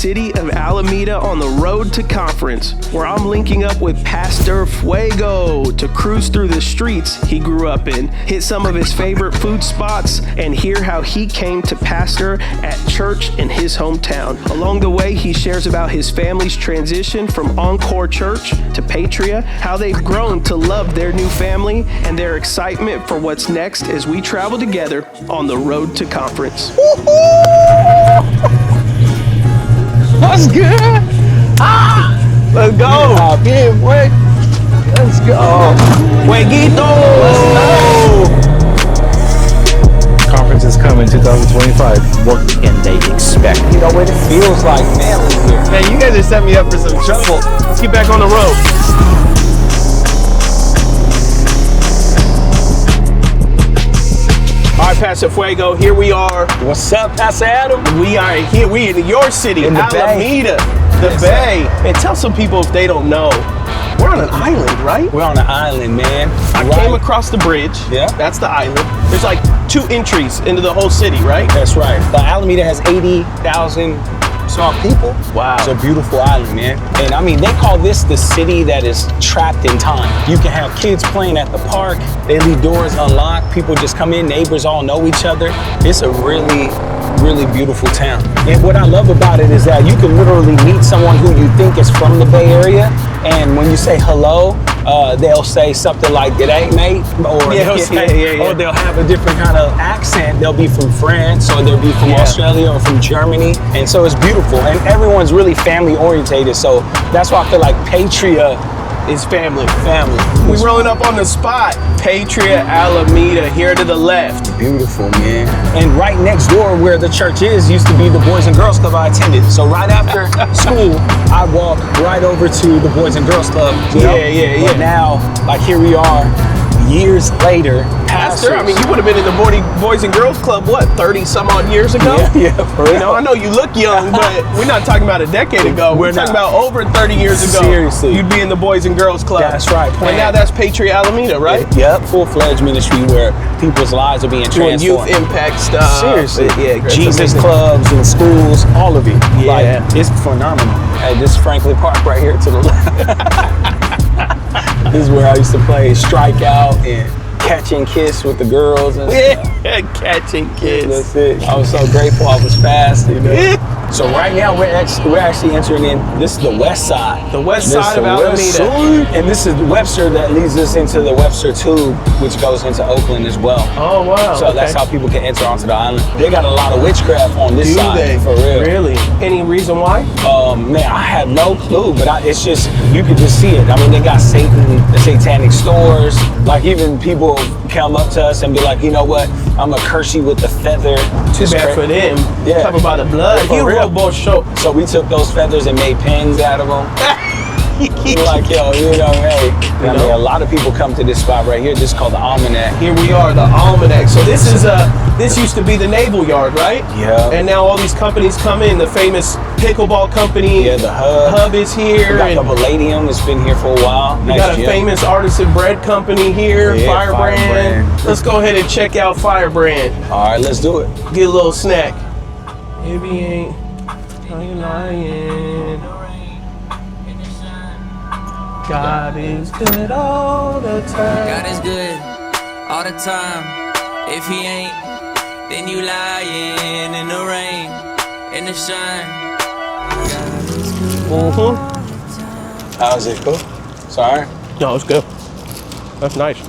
city of Alameda on the road to conference, where I'm linking up with Pastor Fuego to cruise through the streets he grew up in, hit some of his favorite food spots, and hear how he came to pastor at church in his hometown. Along the way, he shares about his family's transition from Encore Church to Patria, how they've grown to love their new family, and their excitement for what's next as we travel together on the road to conference. What's good? Let's go. Bien, boy. Let's go. Fueguito. Conference is coming 2025. What can they expect? You know what it feels like, man. Man, you guys are setting me up for some trouble. Let's get back on the road. All right, Pastor Fuego, here we are. What's up, Pastor Adam? We are here. We in your city, In the Alameda, the Bay. And tell some people if they don't know, we're on an island, right? We're on an island, man. I came across the bridge. Yeah. That's the island. There's like 2 entries into the whole city, right? That's right. The Alameda has 80,000 some people. Wow. It's a beautiful island, man. And I mean, they call this the city that is trapped in time. You can have kids playing at the park. They leave doors unlocked. People just come in. Neighbors all know each other. It's a really beautiful town. And what I love about it is that you can literally meet someone who you think is from the Bay Area. And when you say hello, they'll say something like, "G'day, mate," or or they'll have a different kind of accent. They'll be from France, or they'll be from Australia, or from Germany. And so it's beautiful. And everyone's really family orientated. So that's why I feel like Patria is family. We We're rolling up on the spot. Patria Alameda, here to the left. Beautiful, man. And right next door where the church is used to be the Boys and Girls Club I attended. So right after school, I walk right over to the Boys and Girls Club. Yeah. But now, like, here we are, years later. Pastor, I mean, you would have been in the Boys and Girls Club, what, 30 some odd years ago? Yeah, for real. You know, I know you look young, but we're not talking about a decade ago. We're talking about over 30 years ago. Seriously. You'd be in the Boys and Girls Club. That's right. And now that's Patria Alameda, right? Yep, full-fledged ministry where people's lives are being Doing transformed. youth impact stuff. Seriously. Yeah, Jesus clubs and schools, all of it. Yeah. Like, it's phenomenal. Hey, this is Franklin Park right here to the left. This is where I used to play strikeout and catch and kiss with the girls and stuff. Catching kids. That's it. I was so grateful. I was fast, you know. So right now we're actually entering in. This is the west side. The west side of Alameda. And this is Webster that leads us into the Webster Tube, which goes into Oakland as well. Oh wow. So that's how people can enter onto the island. They got a lot of witchcraft on this side. Do they? For real. Really? Any reason why? Man, I have no clue, but it's just, you could just see it. I mean, they got the satanic stores. Like, even people come up to us and be like, you know what? I'm gonna curse you with the feather. Too bad for them. Yeah. Covered by the blood. For real. So we took those feathers and made pins out of them. We're like, yo, you know, hey. I mean, a lot of people come to this spot right here. This is called the Almanac. Here we are, the Almanac. So this is this used to be the Naval Yard, right? Yeah. And now all these companies come in. The famous pickleball company. Yeah, the Hub. Is here. We got the Palladium. It's been here for a while. We got a famous artisan bread company here, Yeah, Firebrand. Let's go ahead and check out Firebrand. All right, let's do it. Get a little snack. If he ain't lying. God is good all the time. God is good all the time. If he ain't, then you lying in the rain, in the shine. How's it? Cool? Sorry? No, it's good. That's nice.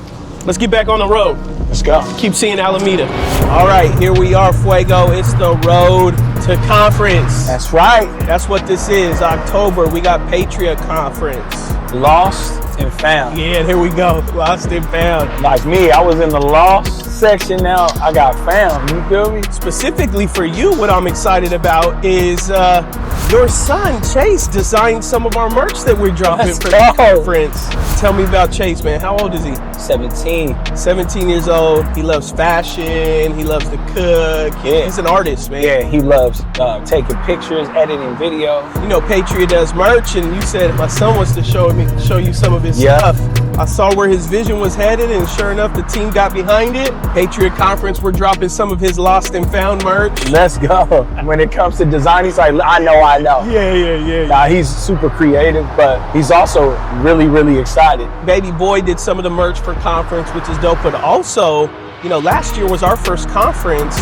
Let's get back on the road. Let's go. Keep seeing Alameda. All right, here we are, Fuego. It's the road to conference. That's right. That's what this is. October, we got Patria Conference. Lost and found. Yeah, here we go. Lost and found. Like me, I was in the lost section. Now I got found. You feel me? Specifically for you, what I'm excited about is your son, Chase, designed some of our merch that we're dropping for the conference. Tell me about Chase, man. How old is he? 17. 17 years old. He loves fashion. He loves to cook. Yeah. He's an artist, man. Yeah, he loves taking pictures, editing video. You know, Patria does merch, and you said my son wants to show you some of his stuff. I saw where his vision was headed, and sure enough, the team got behind it. Patria Conference, we're dropping some of his lost and found merch. Let's go. When it comes to design, he's like, I know. Yeah. Nah, he's super creative, but he's also really, really excited. Baby boy did some of the merch for conference, which is dope, but also, you know, last year was our first conference,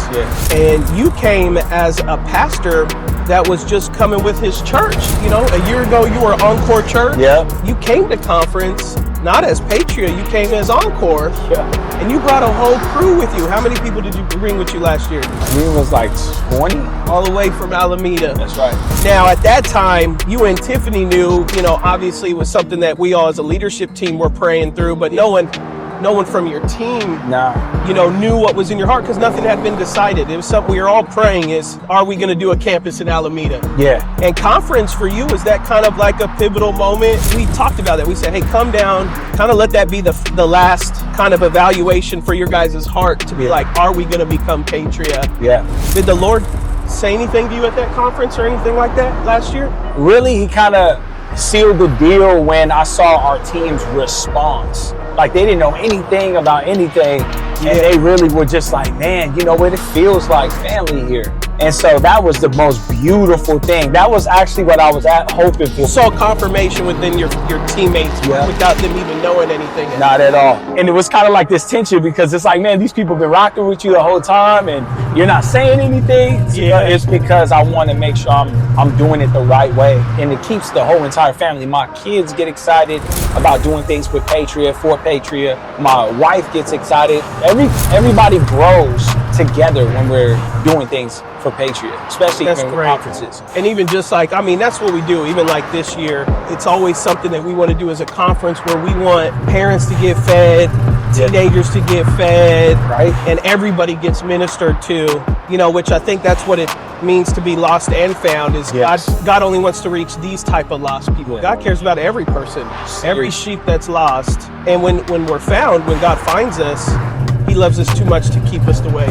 and you came as a pastor that was just coming with his church. You know, a year ago you were Encore Church. Yeah. You came to conference not as Patria, you came as Encore. Yeah. And you brought a whole crew with you. How many people did you bring with you last year? It was like 20. All the way from Alameda. That's right. Now, at that time, you and Tiffany knew, you know, obviously it was something that we all as a leadership team were praying through, but no one from your team, you know, knew what was in your heart because nothing had been decided. It was something we were all praying is, are we going to do a campus in Alameda? Yeah. And conference for you, was that kind of like a pivotal moment? We talked about that. We said, hey, come down, kind of let that be the last kind of evaluation for your guys' heart to be like, are we going to become Patria? Yeah. Did the Lord say anything to you at that conference or anything like that last year? Really, he kind of sealed the deal when I saw our team's response. Like, they didn't know anything about anything, and they really were just like, man, you know what, it feels like family here. And so that was the most beautiful thing. That was actually what I was hoping for. You saw confirmation within your teammates without them even knowing anything. Not at all. And it was kind of like this tension because it's like, man, these people been rocking with you the whole time and you're not saying anything. Yeah. It's because I want to make sure I'm doing it the right way. And it keeps the whole entire family. My kids get excited about doing things with Patria, for Patria. My wife gets excited. Everybody grows together when we're doing things for Patria, especially in conferences. And even just like, I mean, that's what we do. Even like this year, it's always something that we want to do as a conference where we want parents to get fed, teenagers to get fed, right? And everybody gets ministered to, you know, which I think that's what it means to be lost and found is God only wants to reach these type of lost people. God cares about every person, every sheep that's lost. And when we're found, when God finds us, he loves us too much to keep us the way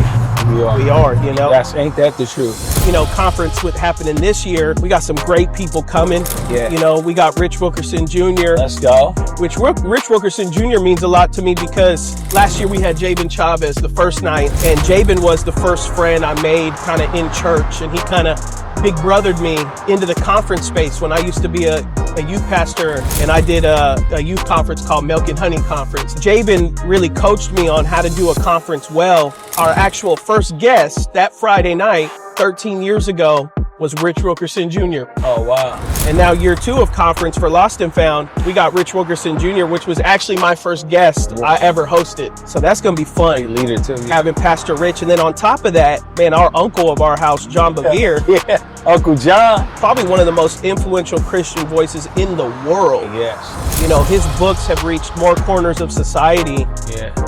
we are, you know. Ain't that the truth? You know, conference with happening this year, we got some great people coming. Yeah. You know, we got Rich Wilkerson Jr. Let's go. Which Rich Wilkerson Jr. means a lot to me because last year we had Jabin Chavez the first night, and Jabin was the first friend I made kind of in church, and he kind of big brothered me into the conference space when I used to be a youth pastor, and I did a youth conference called Milk and Honey Conference. Jabin really coached me on how to do a conference well. Our actual first guest that Friday night, 13 years ago, was Rich Wilkerson Jr. Oh, wow. And now year 2 of conference for Lost and Found, we got Rich Wilkerson Jr., which was actually my first guest I ever hosted. So that's going to be fun. Leader too. Having Pastor Rich. And then on top of that, man, our uncle of our house, John Bevere. Uncle John. Probably one of the most influential Christian voices in the world. Yes. You know, his books have reached more corners of society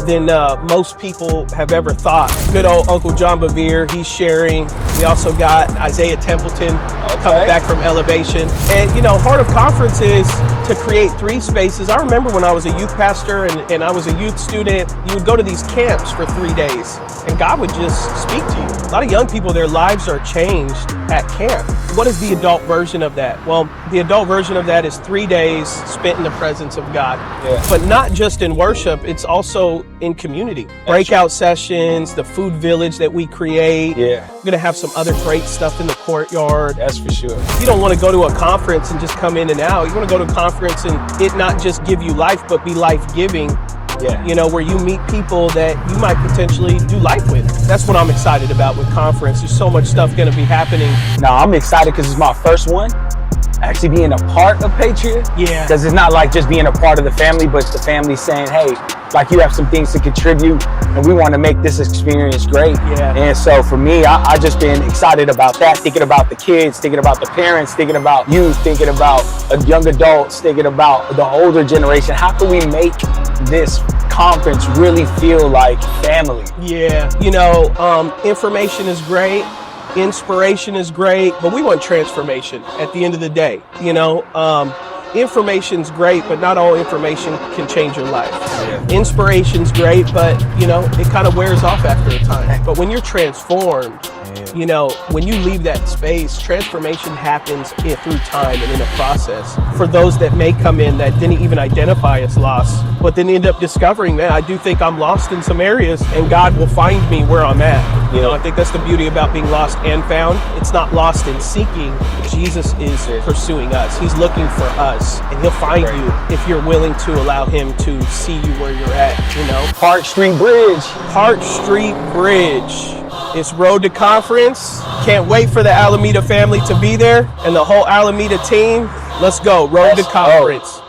than most people have ever thought. Good old Uncle John Bevere, he's sharing. We also got Isaiah Templeton coming back from Elevation. And, you know, Heart of Conference is to create 3 spaces. I remember when I was a youth pastor and I was a youth student, you would go to these camps for 3 days and God would just speak to you. A lot of young people, their lives are changed at camp. What is the adult version of that? Well, the adult version of that is 3 days spent in the presence of God. But not just in worship, it's also in community. Breakout sessions, the food village that we create. Yeah. We're gonna have some other great stuff in the courtyard. That's for sure. You don't want to go to a conference and just come in and out. You want to go to a conference and it not just give you life, but be life-giving. Yeah. You know, where you meet people that you might potentially do life with. That's what I'm excited about with conference. There's so much stuff going to be happening. Now, I'm excited because it's my first one. Actually being a part of Patria. Yeah. Because it's not like just being a part of the family, but the family saying, hey, like you have some things to contribute and we want to make this experience great. Yeah. And so for me, I just been excited about that, thinking about the kids, thinking about the parents, thinking about youth, thinking about young adults, thinking about the older generation. How can we make this conference really feel like family? Yeah. You know, information is great. Inspiration is great, but we want transformation at the end of the day. You know, information's great, but not all information can change your life. Yeah. Inspiration's great, but you know, it kind of wears off after a time. But when you're transformed, You know, when you leave that space, transformation happens through time and in a process. For those that may come in that didn't even identify as lost, but then end up discovering, man, I do think I'm lost in some areas, and God will find me where I'm at. You know, I think that's the beauty about being lost and found. It's not lost in seeking. Jesus is pursuing us. He's looking for us, and he'll find you if you're willing to allow him to see you where you're at, you know. Park Street Bridge. Park Street Bridge. It's Road to Conference. Can't wait for the Alameda family to be there and the whole Alameda team. Let's go. Road to Conference.